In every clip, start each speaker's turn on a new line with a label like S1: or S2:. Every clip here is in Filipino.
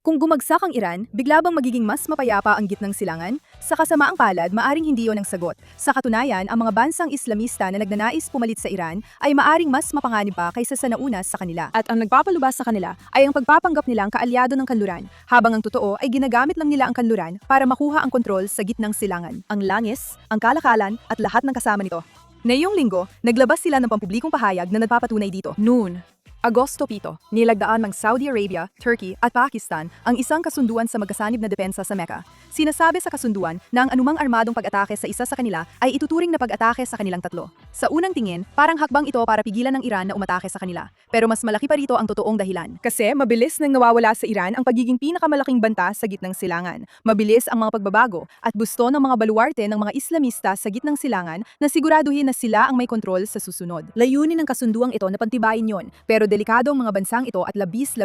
S1: Kung bumagsak ang Iran, bigla bang magiging mas mapayapa ang gitnang silangan? Sa kasamaang palad, maaring hindi yon ang sagot. Sa katunayan, ang mga bansang Islamista na nagnanais pumalit sa Iran ay maaring mas mapanganib pa kaysa sa nauna sa kanila. At ang nagpapalubas sa kanila ay ang pagpapanggap nilang kaalyado ng kanluran, habang ang totoo ay ginagamit lang nila ang kanluran para makuha ang kontrol sa gitnang silangan. Ang langis, ang kalakalan at lahat ng kasama nito. Ngayong linggo, naglabas sila ng pampublikong pahayag na nagpapatunay dito. Noon, Agosto 7, nilagdaan ng Saudi Arabia, Turkey at Pakistan ang isang kasunduan sa magkasanib na depensa sa Mecca. Sinasabi sa kasunduan na ang anumang armadong pag-atake sa isa sa kanila ay ituturing na pag-atake sa kanilang tatlo. Sa unang tingin, parang hakbang ito para pigilan ng Iran na umatake sa kanila. Pero mas malaki pa rito ang totoong dahilan. Kasi mabilis nang nawawala sa Iran ang pagiging pinakamalaking banta sa gitnang silangan. Mabilis ang mga pagbabago at gusto ng mga baluarte ng mga Islamista sa gitnang silangan na siguraduhin na sila ang may kontrol sa susunod. Layunin ng kasunduang ito na pantibayin yon, pero delikado ang mga bansang ito at labis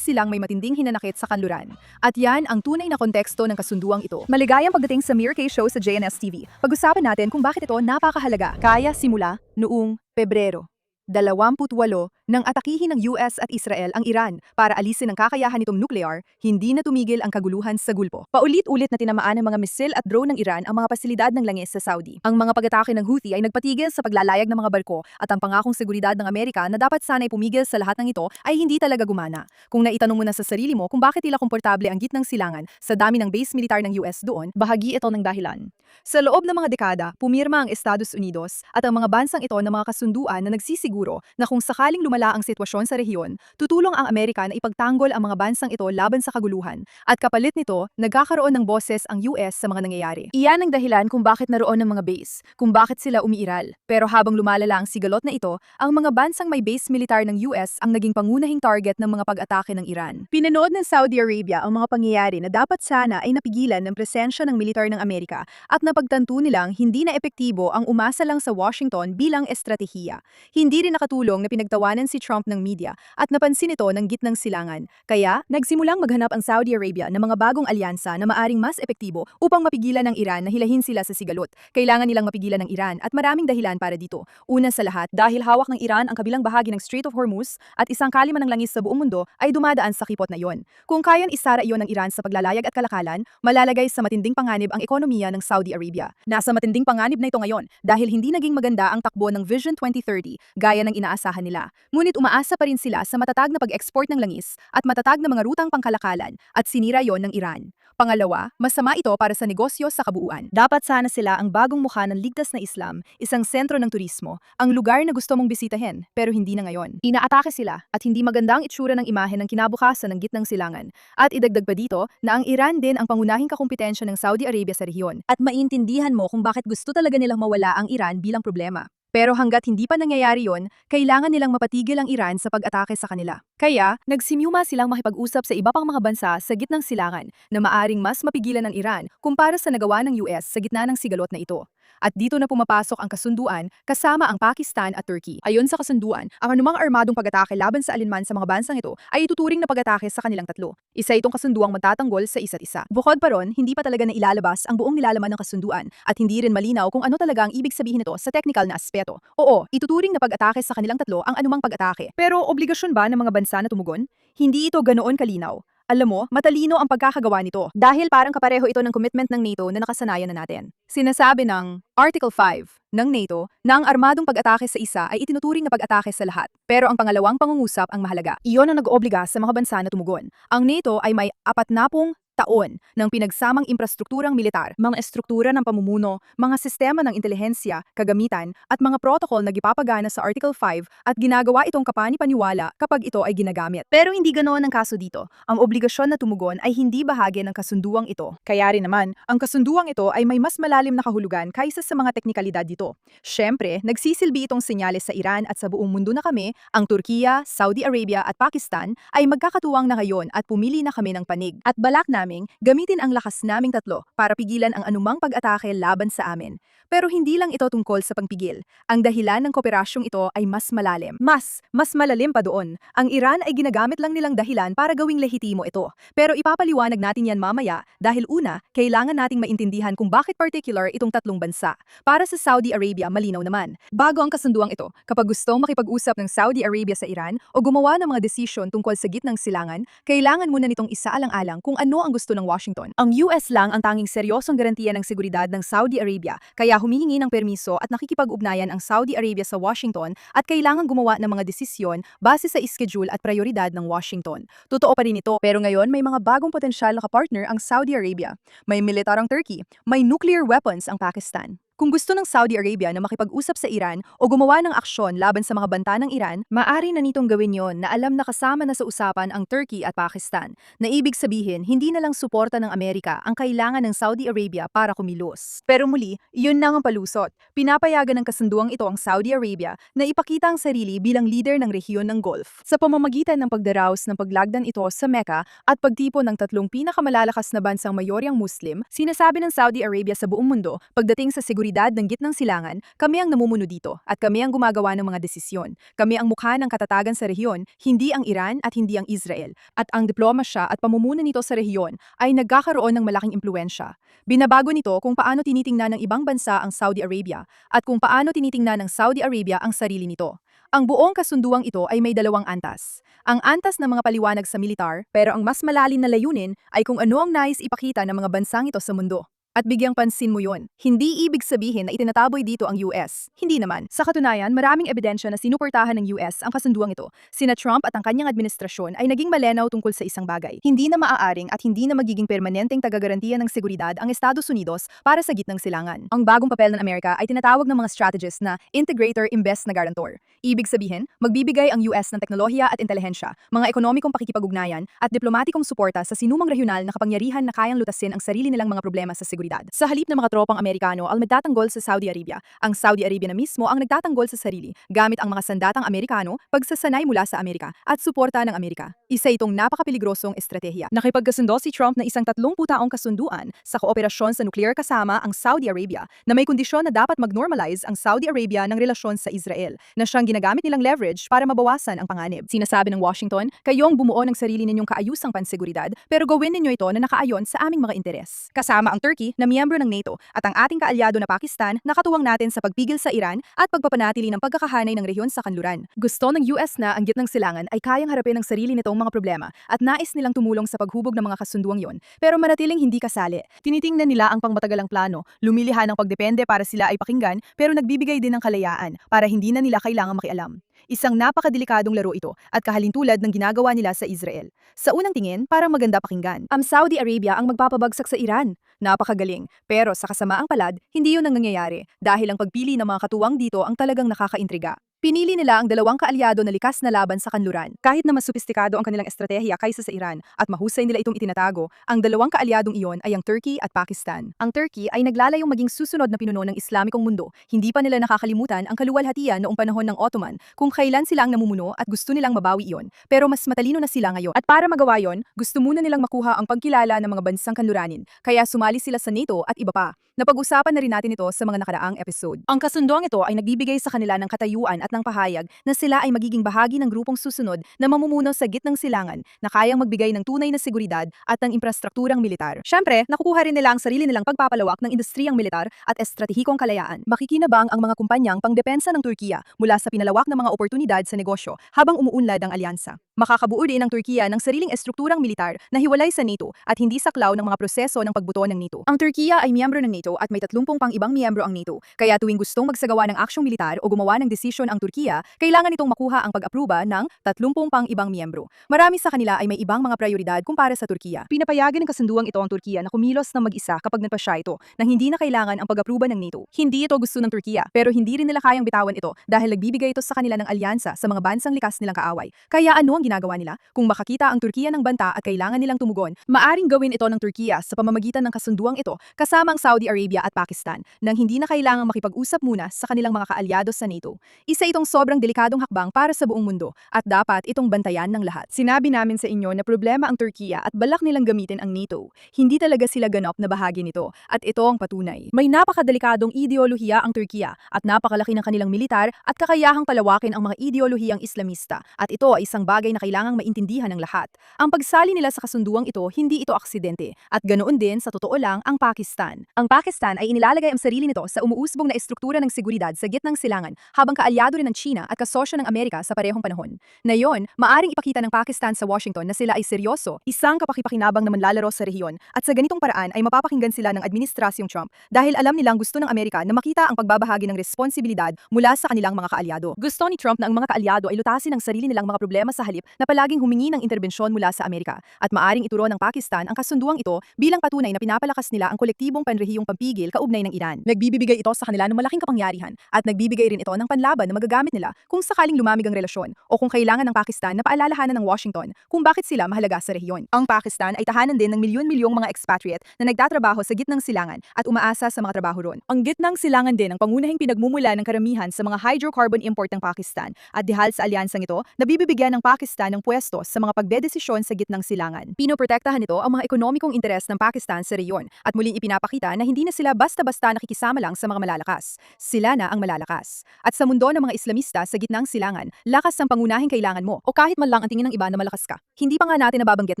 S1: silang may matinding hinanakit sa kanluran. At yan ang tunay na konteksto ng kasunduang ito. Maligayang pagdating sa Mir K Show sa JNS TV. Pag-usapan natin kung bakit ito napakahalaga. Kaya simula noong Pebrero 28 nang atakihin ng US at Israel ang Iran para alisin ang kakayahan nitong nuclear, hindi na tumigil ang kaguluhan sa Gulpo. Paulit-ulit na tinamaan ng mga misil at drone ng Iran ang mga pasilidad ng langis sa Saudi. Ang mga pag-atake ng Houthi ay nagpatigil sa paglalayag ng mga barko at ang pangakong seguridad ng Amerika na dapat sana'y pumigil sa lahat ng ito ay hindi talaga gumana. Kung naitanong mo na sa sarili mo kung bakit tila komportable ang gitnang silangan sa dami ng base militar ng US doon, bahagi ito ng dahilan. Sa loob ng mga dekada, pumirma ang Estados Unidos at ang mga bansang ito ng mga kasunduan na nagsisiguro na kung sakaling lumala ang sitwasyon sa rehiyon, tutulong ang Amerika na ipagtanggol ang mga bansang ito laban sa kaguluhan. At kapalit nito, nagkakaroon ng boses ang US sa mga nangyayari. Iyan ang dahilan kung bakit naroon ng mga base, kung bakit sila umiiral. Pero habang lumalala ang sigalot na ito, ang mga bansang may base militar ng US ang naging pangunahing target ng mga pag-atake ng Iran. Pinanood ng Saudi Arabia ang mga pangyayari na dapat sana ay napigilan ng presensya ng militar ng Amerika at napagtanto nilang hindi na epektibo ang umasa lang sa Washington bilang estratehiya. Hindi rin nakatulong na pinagtawanan si Trump ng media at napansin ito ng gitnang silangan. Kaya, nagsimulang maghanap ang Saudi Arabia ng mga bagong alyansa na maaring mas epektibo upang mapigilan ng Iran na hilahin sila sa sigalot. Kailangan nilang mapigilan ng Iran at maraming dahilan para dito. Una sa lahat, dahil hawak ng Iran ang kabilang bahagi ng Strait of Hormuz at isang kalima ng langis sa buong mundo ay dumadaan sa kipot na yon. Kung kayang isara iyon ng Iran sa paglalayag at kalakalan, malalagay sa matinding panganib ang ekonomiya ng Saudi Arabia. Nasa matinding panganib na ito ngayon dahil hindi naging maganda ang takbo ng Vision 2030 gaya ng inaasahan nila. Ngunit umaasa pa rin sila sa matatag na pag-export ng langis at matatag na mga rutang pangkalakalan at sinira yon ng Iran. Pangalawa, masama ito para sa negosyo sa kabuuan. Dapat sana sila ang bagong mukha ng ligtas na Islam, isang sentro ng turismo, ang lugar na gusto mong bisitahin, pero hindi na ngayon. Inaatake sila at hindi maganda ang itsura ng imahe ng kinabukasan ng gitnang silangan. At idagdag pa dito na ang Iran din ang pangunahing kakumpetensya ng Saudi Arabia sa rehiyon. At maintindihan mo kung bakit gusto talaga nilang mawala ang Iran bilang problema. Pero hanggat hindi pa nangyayari yon, kailangan nilang mapatigil ang Iran sa pag-atake sa kanila. Kaya, nagsimyuma silang makipag-usap sa iba pang mga bansa sa gitnang silangan na maaring mas mapigilan ng Iran kumpara sa nagawa ng US sa gitna ng sigalot na ito. At dito na pumapasok ang kasunduan kasama ang Pakistan at Turkey. Ayon sa kasunduan, ang anumang armadong pag-atake laban sa alinman sa mga bansang ito ay ituturing na pag-atake sa kanilang tatlo. Isa itong kasunduang magtatanggol sa isa't isa. Bukod pa ron, hindi pa talaga na ilalabas ang buong nilalaman ng kasunduan at hindi rin malinaw kung ano talaga ang ibig sabihin nito sa technical na aspeto. Oo, ituturing na pag-atake sa kanilang tatlo ang anumang pag-atake. Pero obligasyon ba ng mga bansa na tumugon? Hindi ito ganoon kalinaw. Alam mo, matalino ang pagkakagawa nito dahil parang kapareho ito ng commitment ng NATO na nakasanayan na natin. Sinasabi ng Article 5 ng NATO na ang armadong pag-atake sa isa ay itinuturing na pag-atake sa lahat. Pero ang pangalawang pangungusap ang mahalaga. Iyon ang nag-oobliga sa mga bansa na tumugon. Ang NATO ay may 40 taon ng pinagsamang infrastrukturang militar, mga estruktura ng pamumuno, mga sistema ng intelihensya, kagamitan, at mga protokol na gipapagana sa Article 5 at ginagawa itong kapani-paniwala kapag ito ay ginagamit. Pero hindi ganoon ang kaso dito. Ang obligasyon na tumugon ay hindi bahagi ng kasunduang ito. Kaya rin naman, ang kasunduang ito ay may mas malalim na kahulugan kaysa sa mga teknikalidad dito. Siyempre, nagsisilbi itong senyales sa Iran at sa buong mundo na kami, ang Turkiya, Saudi Arabia at Pakistan ay magkakatuwang na ngayon at pumili na kami ng panig. At balak namin naming gamitin ang lakas naming tatlo para pigilan ang anumang pag-atake laban sa amin. Pero hindi lang ito tungkol sa pagpigil. Ang dahilan ng kooperasyong ito ay mas malalim. Mas malalim pa doon. Ang Iran ay ginagamit lang nilang dahilan para gawing lehitimo ito. Pero ipapaliwanag natin yan mamaya dahil una, kailangan nating maintindihan kung bakit particular itong tatlong bansa. Para sa Saudi Arabia, malinaw naman. Bago ang kasunduang ito, kapag gustong makipag-usap ng Saudi Arabia sa Iran o gumawa ng mga desisyon tungkol sa gitnang silangan, kailangan muna nitong isaalang-alang kung ano ang gusto ng Washington. Ang US lang ang tanging seryosong garantiya ng seguridad ng Saudi Arabia, kaya humihingi ng permiso at nakikipag-ugnayan ang Saudi Arabia sa Washington at kailangan gumawa ng mga desisyon base sa schedule at prioridad ng Washington. Totoo pa rin ito, pero ngayon may mga bagong potensyal na kapartner ang Saudi Arabia. May militar ang Turkey, may nuclear weapons ang Pakistan. Kung gusto ng Saudi Arabia na makipag-usap sa Iran o gumawa ng aksyon laban sa mga banta ng Iran, maaari na nitong gawin yon na alam na kasama na sa usapan ang Turkey at Pakistan. Na ibig sabihin, hindi na lang suporta ng Amerika ang kailangan ng Saudi Arabia para kumilos. Pero muli, iyon na ang palusot. Pinapayagan ng kasunduang ito ang Saudi Arabia na ipakita ang sarili bilang leader ng rehiyon ng Gulf. Sa pamamagitan ng pagdaraos ng paglagdan ito sa Mecca at pagtipon ng tatlong pinakamalalakas na bansang mayoryang Muslim, sinasabi ng Saudi Arabia sa buong mundo, pagdating sa ng gitnang silangan, kami ang namumuno dito at kami ang gumagawa ng mga desisyon. Kami ang mukha ng katatagan sa rehiyon, hindi ang Iran at hindi ang Israel. At ang diplomasya at pamumuno nito sa rehiyon ay nagkakaroon ng malaking impluensya. Binabago nito kung paano tinitingnan ng ibang bansa ang Saudi Arabia at kung paano tinitingnan ng Saudi Arabia ang sarili nito. Ang buong kasunduang ito ay may dalawang antas. Ang antas ng mga paliwanag sa militar, pero ang mas malalim na layunin ay kung ano ang nais ipakita ng mga bansang ito sa mundo. At bigyang pansin mo yon. Hindi ibig sabihin na itinataboy dito ang US. Hindi naman. Sa katunayan, maraming ebidensya na sinuportahan ng US ang kasunduang ito. Sina Trump at ang kanyang administrasyon ay naging malinaw tungkol sa isang bagay. Hindi na maaaring at hindi na magiging permanenteng taga-garantiya ng seguridad ang Estados Unidos para sa gitnang silangan. Ang bagong papel ng Amerika ay tinatawag ng mga strategist na integrator imbes na guarantor. Ibig sabihin, magbibigay ang US ng teknolohiya at intelihensya, mga ekonomikong pakikipag-ugnayan at diplomatikong suporta sa sinumang regional na kapangyarihan na kayang lutasin ang sarili nilang mga problema sa seguridad. Sa halip ng mga tropang Amerikano ang nagtatanggol sa Saudi Arabia, ang Saudi Arabia na mismo ang nagtatanggol sa sarili gamit ang mga sandatang Amerikano, pagsasanay mula sa Amerika at suporta ng Amerika. Isa itong napakapeligrosong estratehiya. Nakipagkasundo si Trump na isang 30 taong kasunduan sa kooperasyon sa nuklear kasama ang Saudi Arabia na may kondisyon na dapat mag-normalize ang Saudi Arabia ng relasyon sa Israel na siyang ginagamit nilang leverage para mabawasan ang panganib. Sinasabi ng Washington, kayong bumuo ng sarili ninyong kaayusang panseguridad pero gawin ninyo ito na nakaayon sa aming mga interes. Kasama ang Turkey na miyembro ng NATO at ang ating kaalyado na Pakistan na katuwang natin sa pagpigil sa Iran at pagpapanatili ng pagkakahanay ng rehiyon sa kanluran. Gusto ng US na ang gitnang silangan ay kayang harapin ang sarili nitong mga problema at nais nilang tumulong sa paghubog ng mga kasunduang yon, pero manatiling hindi kasali. Tinitingnan nila ang pangmatagalang plano, lumilihan ng pagdepende para sila ay pakinggan pero nagbibigay din ng kalayaan para hindi na nila kailangang makialam. Isang napakadelikadong laro ito at kahalintulad ng ginagawa nila sa Israel. Sa unang tingin, parang maganda pakinggan. Ang Saudi Arabia ang magpapabagsak sa Iran. Napakagaling. Pero sa kasamaang palad, hindi yun ang nangyayari dahil ang pagpili ng mga katuwang dito ang talagang nakakaintriga. Pinili nila ang dalawang kaalyado na likas na laban sa kanluran. Kahit na mas sopistikado ang kanilang estratehiya kaysa sa Iran at mahusay nila itong itinatago, ang dalawang kaalyadong iyon ay ang Turkey at Pakistan. Ang Turkey ay naglalayong maging susunod na pinuno ng Islamikong mundo. Hindi pa nila nakakalimutan ang kaluwalhatian noong panahon ng Ottoman kung kailan sila ang namumuno at gusto nilang mabawi iyon. Pero mas matalino na sila ngayon. At para magawa yon, gusto muna nilang makuha ang pagkilala ng mga bansang kanluranin. Kaya sumali sila sa NATO at iba pa. Napag-usapan na rin natin ito sa mga nakaraang episode. Ang kasunduang ito ay nagbibigay sa kanila ng katayuan at ng pahayag na sila ay magiging bahagi ng grupong susunod na mamumuno sa gitnang silangan na kayang magbigay ng tunay na seguridad at ng infrastrukturang militar. Siyempre, nakukuha rin nila ang sarili nilang pagpapalawak ng industriyang militar at estratehikong kalayaan. Makikinabang ang mga kumpanyang pangdepensa ng Turkiya mula sa pinalawak na mga oportunidad sa negosyo habang umuunlad ang alyansa. Makakabuo din ang Turkiya ng sariling estrukturang militar na hiwalay sa NATO at hindi saklaw ng mga proseso ng pagbuto ng NATO. Ang Turkiya ay miyembro ng NATO at may 30 pang ibang miyembro ang NATO. Kaya tuwing gustong magsagawa ng aksyong militar o gumawa ng desisyon ang Turkiya, kailangan nitong makuha ang pag-apruba ng 30 pang ibang miyembro. Marami sa kanila ay may ibang mga prioridad kumpara sa Turkiya. Pinapayagan ng kasunduang ito ang Turkiya na kumilos ng mag-isa kapag nagpasya ito nang hindi na kailangan ang pag-apruba ng NATO. Hindi ito gusto ng Turkiya, pero hindi rin nila kayang bitawan ito dahil nagbibigay ito sa kanila ng alyansa sa mga bansang likas nilang kaaway. Kaya ano ang ginagawa nila? Kung makakita ang Turkiya ng banta at kailangan nilang tumugon, maaring gawin ito ng Turkiya sa pamamagitan ng kasunduang ito kasama ang Saudi Arabia at Pakistan nang hindi na kailangang makipag-usap muna sa kanilang mga kaalyado sa NATO. Isa Isa itong sobrang delikadong hakbang para sa buong mundo at dapat itong bantayan ng lahat. Sinabi namin sa inyo na problema ang Turkiya at balak nilang gamitin ang NATO. Hindi talaga sila ganap na bahagi nito at ito ang patunay. May napakadelikadong ideolohiya ang Turkiya at napakalaki ng kanilang militar at kakayahang palawakin ang mga ideolohiyang Islamista at ito ay isang bagay na kailangang maintindihan ng lahat. Ang pagsali nila sa kasunduang ito, hindi ito aksidente at ganoon din sa totoo lang ang Pakistan. Ang Pakistan ay inilalagay ang sarili nito sa umuusbong na estruktura ng seguridad sa gitnang silangan habang kaalyado rin ng China at kasosyo ng Amerika sa parehong panahon. Ngayon, maaring ipakita ng Pakistan sa Washington na sila ay seryoso, isang kapakipakinabang na manlalaro sa rehiyon at sa ganitong paraan ay mapapakinggan sila ng Administrasyong Trump dahil alam nilang gusto ng Amerika na makita ang pagbabahagi ng responsibilidad mula sa kanilang mga kaalyado. Gusto ni Trump na ang mga kaalyado ay lutasin ang sarili nilang mga problema sa halip na palaging humingi ng interbensyon mula sa Amerika at maaring ituro ng Pakistan ang kasunduang ito bilang patunay na pinapalakas nila ang kolektibong panrehiyong pampigil kaugnay ng Iran. Nagbibigay ito sa kanila ng malaking kapangyarihan at nagbibigay rin ito ng panlaban na magagamit nila kung sakaling lumamig ang relasyon o kung kailangan ng Pakistan na paalalahanan ng Washington kung bakit sila mahalaga sa rehiyon. Ang Pakistan ay tahanan din ng milyon-milyong mga expatriate na nagtatrabaho sa gitnang silangan at umaasa sa mga trabaho ron. Ang gitnang silangan din ang pangunahing pinagmumula ng karamihan sa mga hydrocarbon import ng Pakistan at dahil sa alyansang ito, nabibigyan ng Pakistan ng pwesto sa mga pagdedesisyon sa gitnang silangan. Pinoprotektahan nito ang mga ekonomikong interes ng Pakistan sa rehiyon at muling ipinapakita na hindi na sila basta-basta nakikisama lang sa mga malalakas. Sila na ang malalakas. At sa mundo ng mga Islamista sa gitnang silangan, lakas ang pangunahing kailangan mo o kahit man lang ang tingin ng iba na malakas ka. Hindi pa nga natin nababanggit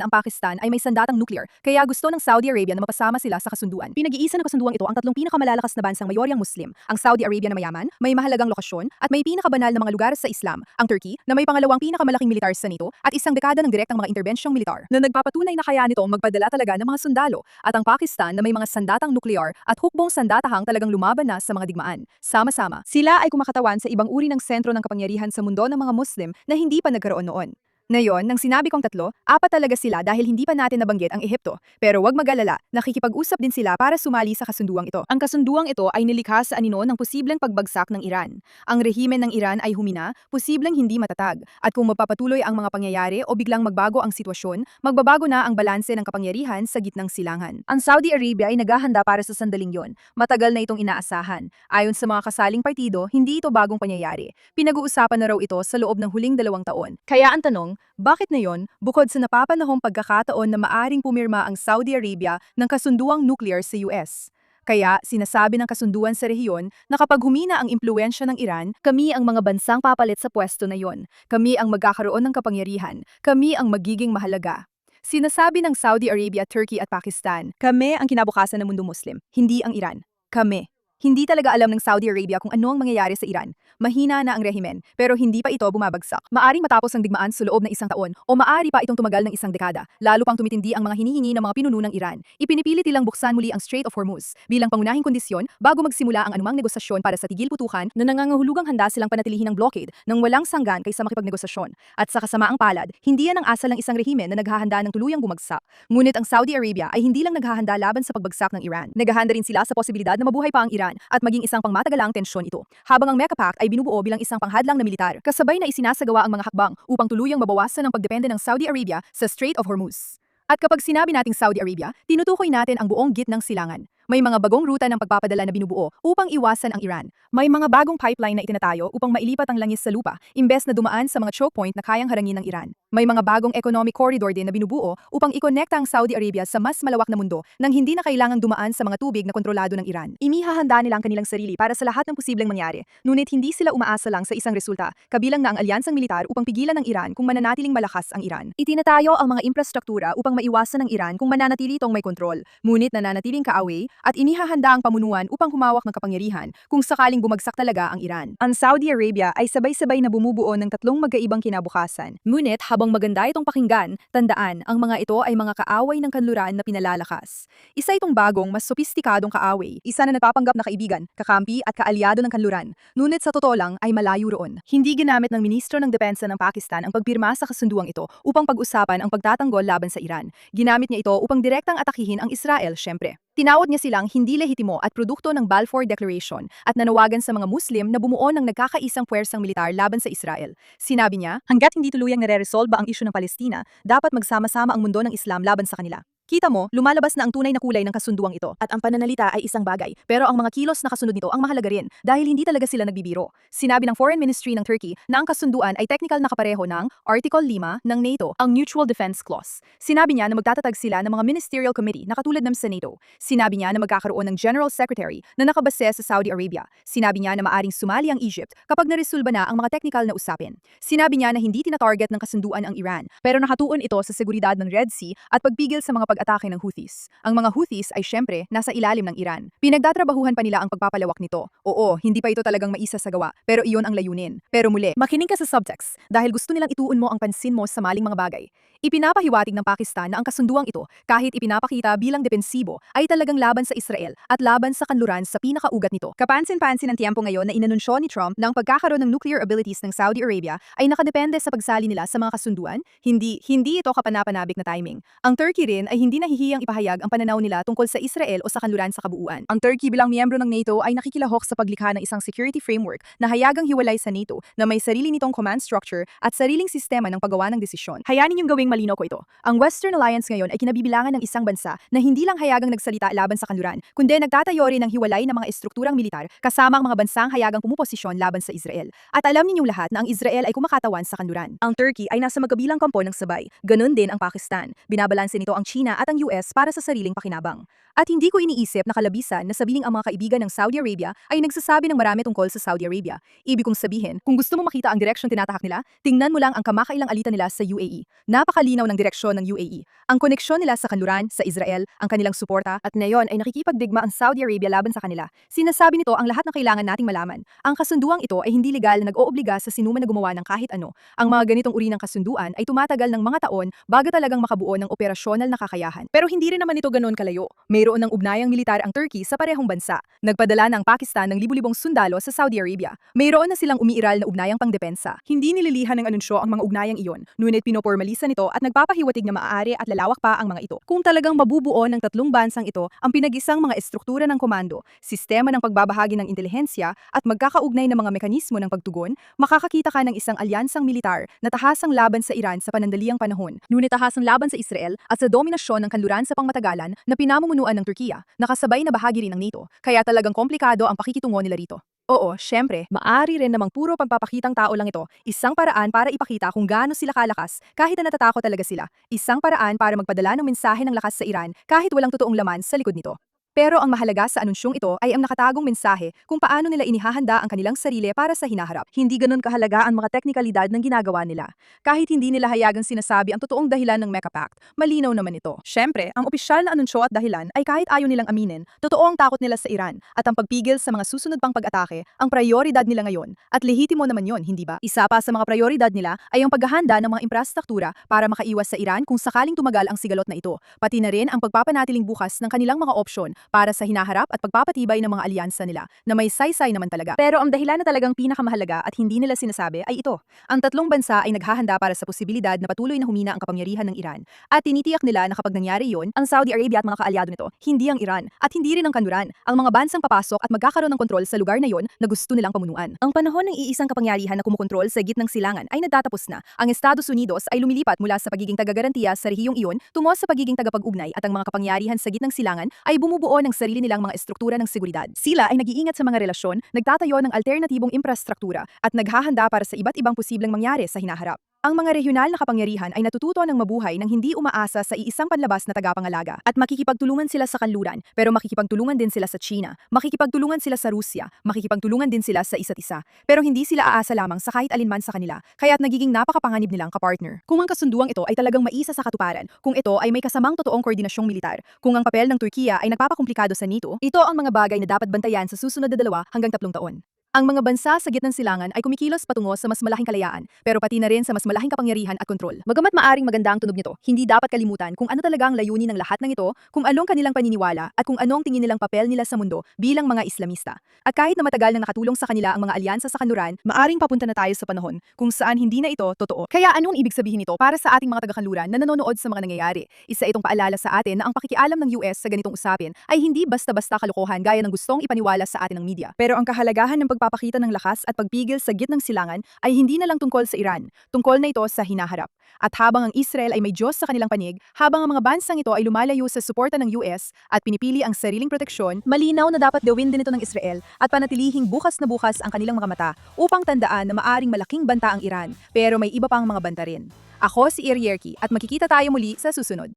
S1: na ang Pakistan ay may sandatang nuclear, kaya gusto ng Saudi Arabia na mapasama sila sa kasunduan. Pinag-iisa ng kasunduang ito ang tatlong pinakamalalakas na bansang mayoryang Muslim, ang Saudi Arabia na mayaman, may mahalagang lokasyon, at may pinakabanal na mga lugar sa Islam, ang Turkey na may pangalawang pinakamalaking militar sa NATO, at isang dekada ng direktang mga interbensyong militar na nagpapatunay na kaya nitong magpadala talaga ng mga sundalo, at ang Pakistan na may mga sandatang nuklear at hukbong sandatahang talagang lumaban na sa mga digmaan. Sama-sama, sila ay kumakatawan sa ibang uri ng sentro ng kapangyarihan sa mundo ng mga Muslim na hindi pa nagkaroon noon. Ngayon, nang sinabi kong tatlo, apat talaga sila dahil hindi pa natin nabanggit ang Ehipto. Pero wag mag-alala, nakikipag-usap din sila para sumali sa kasunduang ito. Ang kasunduang ito ay nilikha sa anino ng posibleng pagbagsak ng Iran. Ang rehimen ng Iran ay humina, posibleng hindi matatag. At kung magpapatuloy ang mga pangyayari o biglang magbago ang sitwasyon, magbabago na ang balanse ng kapangyarihan sa gitnang silangan. Ang Saudi Arabia ay naghahanda para sa sandaling yon. Matagal na itong inaasahan. Ayon sa mga kasaling partido, hindi ito bagong pangyayari. Pinag-uusapan na raw ito sa loob ng huling 2 taon. Kaya ang tanong, bakit ngayon, bukod sa napapanahong pagkakataon na maaring pumirma ang Saudi Arabia ng kasunduang nuclear sa US? Kaya sinasabi ng kasunduan sa rehiyon na kapag humina ang impluwensya ng Iran, kami ang mga bansang papalit sa pwesto na yon. Kami ang magkakaroon ng kapangyarihan. Kami ang magiging mahalaga. Sinasabi ng Saudi Arabia, Turkey at Pakistan, kami ang kinabukasan ng mundo Muslim, hindi ang Iran. Kami. Hindi talaga alam ng Saudi Arabia kung ano ang mangyayari sa Iran. Mahina na ang rehimen, pero hindi pa ito bumabagsak. Maaring matapos ang digmaan sa loob ng 1 taon, o maaari pa itong tumagal ng 1 dekada, lalo pang tumitindi ang mga hinihingi ng mga pinuno ng Iran. Ipinipilit nilang buksan muli ang Strait of Hormuz bilang pangunahing kondisyon bago magsimula ang anumang negosasyon para sa tigil putukan na nangangahulugang handa silang panatilihin ng blockade ng walang sanggan kaysa makipagnegosasyon. At sa kasamaang palad, hindi yan ang asal ng isang rehimen na naghahanda ng tuluyang bumagsak. Ngunit ang Saudi Arabia ay hindi lang naghahanda laban sa pagbagsak ng Iran. Naghahanda rin sila sa posibilidad na mabuhay pa ang Iran at maging isang pangmatagalang tensyon ito. Habang ang Mecca Pact ay binubuo bilang isang panghadlang na militar, kasabay na isinasagawa ang mga hakbang upang tuluyang mabawasan ang pagdepende ng Saudi Arabia sa Strait of Hormuz. At kapag sinabi nating Saudi Arabia, tinutukoy natin ang buong gitnang silangan. May mga bagong ruta ng pagpapadala na binubuo upang iwasan ang Iran. May mga bagong pipeline na itinatayo upang mailipat ang langis sa lupa, imbes na dumaan sa mga choke point na kayang harangin ng Iran. May mga bagong economic corridor din na binubuo upang ikonekta ang Saudi Arabia sa mas malawak na mundo nang hindi na kailangang dumaan sa mga tubig na kontrolado ng Iran. Inihahanda nila ang kanilang sarili para sa lahat ng posibleng mangyari, ngunit hindi sila umaasa lang sa isang resulta, kabilang na ang alyansang militar upang pigilan ng Iran kung mananatiling malakas ang Iran. Itinatayo ang mga infrastruktura upang maiwasan ng Iran kung mananatili itong may kontrol, ngunit nananatiling kaaway at inihahanda ang pamunuan upang humawak ng kapangyarihan kung sakaling bumagsak talaga ang Iran. Ang Saudi Arabia ay sabay-sabay na bumubuo ng 3 magkaibang kinabukasan. Ngunit habang maganda itong pakinggan, tandaan, ang mga ito ay mga kaaway ng kanluran na pinalalakas. Isa itong bagong, mas sopistikadong kaaway, isa na nagpapanggap na kaibigan, kakampi at kaalyado ng kanluran. Ngunit sa totoo lang ay malayo roon. Hindi ginamit ng Ministro ng Depensa ng Pakistan ang pagpirma sa kasunduang ito upang pag-usapan ang pagtatanggol laban sa Iran. Ginamit niya ito upang direktang atakihin ang Israel, syempre. Tinawag niya silang hindi lehitimo at produkto ng Balfour Declaration at nanawagan sa mga Muslim na bumuo ng nagkakaisang puwersang militar laban sa Israel. Sinabi niya, hanggat hindi tuluyang nare-resolba ang isyu ng Palestina, dapat magsama-sama ang mundo ng Islam laban sa kanila. Kita mo, lumalabas na ang tunay na kulay ng kasunduang ito at ang pananalita ay isang bagay, pero ang mga kilos na kasunod nito ang mahalaga rin dahil hindi talaga sila nagbibiro. Sinabi ng Foreign Ministry ng Turkey na ang kasunduan ay technical na kapareho ng Article 5 ng NATO, ang Mutual Defense Clause. Sinabi niya na magtatatag sila ng mga ministerial committee na katulad ng sa NATO. Sinabi niya na magkakaroon ng General Secretary na nakabase sa Saudi Arabia. Sinabi niya na maaring sumali ang Egypt kapag naresolba na ang mga technical na usapin. Sinabi niya na hindi tinatarget ng kasunduan ang Iran, pero nakatuon ito sa seguridad ng Red Sea at pagpigil sa mga pag-atake ng Houthis. Ang mga Houthis ay syempre nasa ilalim ng Iran. Pinagtatrabahuhan pa nila ang pagpapalawak nito. Oo, hindi pa ito talagang maisa sa gawa, pero iyon ang layunin. Pero muli, makinig ka sa subtext dahil gusto nilang ituon mo ang pansin mo sa maling mga bagay. Ipinapahiwatig ng Pakistan na ang kasunduang ito, kahit ipinapakita bilang depensibo, ay talagang laban sa Israel at laban sa kanluran sa pinakaugat nito. Kapansin-pansin ang tiyempo ngayon na inanunsyo ni Trump na ang pagkakaroon ng nuclear abilities ng Saudi Arabia ay nakadepende sa pagsali nila sa mga kasunduan. Hindi ito kapanapanabik na timing. Ang Turkey rin ay hindi nahihiyang ipahayag ang pananaw nila tungkol sa Israel o sa kanluran sa kabuuan. Ang Turkey bilang miyembro ng NATO ay nakikilahok sa paglikha ng isang security framework na hayagang hiwalay sa NATO na may sarili nitong command structure at sariling sistema ng paggawa ng desisyon. Hayanin niyong gawing malinaw ko ito. Ang Western Alliance ngayon ay kinabibilangan ng isang bansa na hindi lang hayagang nagsalita laban sa kanluran, kundi nagtatayo rin ng hiwalay na mga estrukturang militar kasama ang mga bansang hayagang pumuposisyon laban sa Israel. At alam ninyong lahat na ang Israel ay kumakatawan sa kanluran. Ang Turkey ay nasa magkabilang kampo ng sabay. Ganun din ang Pakistan. Binabalanse nito ang China at ang US para sa sariling pakinabang. At hindi ko iniisip na kalabisan na sabihing ang mga kaibigan ng Saudi Arabia ay nagsasabi ng marami tungkol sa Saudi Arabia. Ibig kong sabihin, kung gusto mo makita ang direksyon tinatahak nila, tingnan mo lang ang kamakailang alitan nila sa UAE. Napakalinaw ng direksyon ng UAE. Ang koneksyon nila sa kanluran, sa Israel, ang kanilang suporta, at ngayon ay nakikipagdigma ang Saudi Arabia laban sa kanila. Sinasabi nito ang lahat na kailangan nating malaman. Ang kasunduang ito ay hindi legal na nag-oobliga sa sinuman na gumawa ng kahit ano. Ang mga ganitong uri ng kasunduan ay tumatagal ng mga taon bago talagang makabuo ng operasyonal na kakayahan. Pero hindi rin naman ito ganoon kalayo. Mayroon ng ugnayang militar ang Turkey sa parehong bansa. Nagpadala ng Pakistan ng libu-libong sundalo sa Saudi Arabia. Mayroon na silang umiiral na ugnayang pangdepensa. Hindi nililihan ng anunsyo ang mga ugnayang iyon, ngunit pinopormalisa nito at nagpapahiwatig na maaari at lalawak pa ang mga ito. Kung talagang mabubuo ng tatlong bansang ito ang pinag-isang mga estruktura ng komando, sistema ng pagbabahagi ng intelihensya at magkakaugnay na mga mekanismo ng pagtugon, makakakita ka ng isang alyansang militar na tahasang laban sa Iran sa panandaliang panahon, ngunit tahasang laban sa Israel at sa dominasyon ng kanluran sa pangmatagalan na pinamumunuan ng Turkiya, nakasabay na bahagi rin ng NATO, kaya talagang komplikado ang pakikitungo nila rito. Oo, syempre, maaari rin namang puro pagpapakitang tao lang ito, isang paraan para ipakita kung gaano sila kalakas kahit na natatakot talaga sila, isang paraan para magpadala ng mensahe ng lakas sa Iran kahit walang totoong laman sa likod nito. Pero ang mahalaga sa anunsyong ito ay ang nakatagong mensahe kung paano nila inihahanda ang kanilang sarili para sa hinaharap. Hindi ganun kahalaga ang mga teknikalidad ng ginagawa nila. Kahit hindi nila hayagang sinasabi ang totoong dahilan ng Mecca Pact, malinaw naman ito. Syempre, ang opisyal na anunsyo at dahilan ay kahit ayaw nilang aminin, totoo ang takot nila sa Iran at ang pagpigil sa mga susunod pang pag-atake ang prioridad nila ngayon. At lehitimo naman yon, hindi ba? Isa pa sa mga prioridad nila ay ang paghahanda ng mga infrastruktura para makaiwas sa Iran kung sakaling tumagal ang sigalot na ito. Pati na rin ang pagpapanatiling bukas ng kanilang mga opsyon para sa hinaharap at pagpapatibay ng mga alyansa nila na may saysay naman talaga. Pero ang dahilan na talagang pinakamahalaga at hindi nila sinasabi ay ito. Ang tatlong bansa ay naghahanda para sa posibilidad na patuloy na humina ang kapangyarihan ng Iran. At tinitiyak nila na kapag nangyari yun, ang Saudi Arabia at mga kaalyado nito, hindi ang Iran at hindi rin ang kanluran, ang mga bansang papasok at magkakaroon ng kontrol sa lugar na yon na gusto nilang pamunuan. Ang panahon ng iisang kapangyarihan na kumukontrol sa gitnang silangan ay nagtatapos na. Ang Estados Unidos ay lumilipat mula sa pagiging tagagarantiya sa rehiyong iyon tungo sa pagiging tagapag-ugnay at ang mga kapangyarihan sa gitnang silangan ay bumubuo ng sarili nilang mga estruktura ng seguridad. Sila ay nag-iingat sa mga relasyon, nagtatayo ng alternatibong infrastruktura at naghahanda para sa iba't ibang posibleng mangyari sa hinaharap. Ang mga regional na kapangyarihan ay natututo ng mabuhay nang hindi umaasa sa iisang panlabas na tagapangalaga at makikipagtulungan sila sa kanluran, pero makikipagtulungan din sila sa China, makikipagtulungan sila sa Rusya, makikipagtulungan din sila sa isa't isa, pero hindi sila aasa lamang sa kahit alinman sa kanila, kaya't nagiging napakapanganib nilang kapartner. Kung ang kasunduang ito ay talagang maisa sa katuparan, kung ito ay may kasamang totoong koordinasyong militar, kung ang papel ng Turkiya ay nagpapakomplikado sa NATO, ito ang mga bagay na dapat bantayan sa susunod na 2 hanggang 3 taon. Ang mga bansa sa gitnang silangan ay kumikilos patungo sa mas malaking kalayaan, pero pati na rin sa mas malaking kapangyarihan at kontrol. Bagamat maaring maganda ang tunog nito, hindi dapat kalimutan kung ano talaga ang layunin ng lahat ng ito, kung anong kanilang paniniwala, at kung anong tingin nilang papel nila sa mundo bilang mga Islamista. At kahit na matagal na nakatulong sa kanila ang mga alyansa sa kanluran, maaring papunta na tayo sa panahon kung saan hindi na ito totoo. Kaya anong ibig sabihin nito para sa ating mga taga-kanluran na nanonood sa mga nangyayari? Isa itong paalala sa atin na ang pakikialam ng US sa ganitong usapin ay hindi basta-basta kalokohan gaya ng gustong ipaniwala sa atin ng media. Pero ang kahalagahan ng pagpapakita ng lakas at pagpigil sa gitnang silangan ay hindi na lang tungkol sa Iran, tungkol na ito sa hinaharap. At habang ang Israel ay may Diyos sa kanilang panig, habang ang mga bansang ito ay lumalayo sa suporta ng US at pinipili ang sariling proteksyon, malinaw na dapat gawin din ito ng Israel at panatilihing bukas na bukas ang kanilang mga mata upang tandaan na maaring malaking banta ang Iran, pero may iba pang mga banta rin. Ako si Iri Yerki at makikita tayo muli sa susunod.